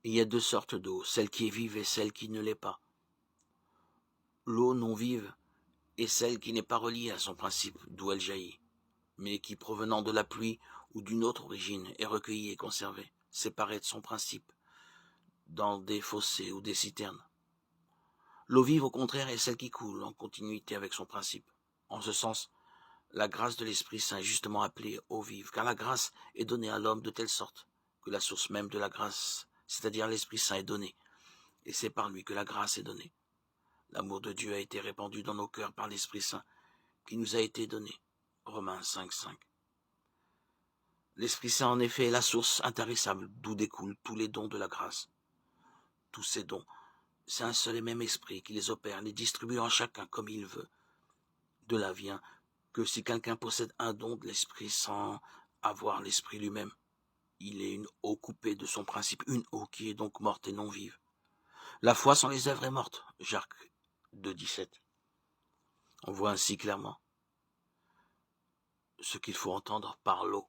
Il y a deux sortes d'eau, celle qui est vive et celle qui ne l'est pas. L'eau non vive est celle qui n'est pas reliée à son principe, d'où elle jaillit, mais qui, provenant de la pluie ou d'une autre origine, est recueillie et conservée, séparée de son principe, dans des fossés ou des citernes. L'eau vive, au contraire, est celle qui coule, en continuité avec son principe. En ce sens, la grâce de l'Esprit Saint est justement appelée eau vive, car la grâce est donnée à l'homme de telle sorte que la source même de la grâce, c'est-à-dire l'Esprit Saint, est donnée, et c'est par lui que la grâce est donnée. L'amour de Dieu a été répandu dans nos cœurs par l'Esprit Saint, qui nous a été donné. Romains 5:5. L'Esprit Saint, en effet, est la source intarissable d'où découlent tous les dons de la grâce. Tous ces dons, c'est un seul et même esprit qui les opère, les distribue en chacun comme il veut. De là vient que si quelqu'un possède un don de l'esprit sans avoir l'esprit lui-même, il est une eau coupée de son principe, une eau qui est donc morte et non vive. La foi sans les œuvres est morte, Jacques 2,17. On voit ainsi clairement ce qu'il faut entendre par l'eau.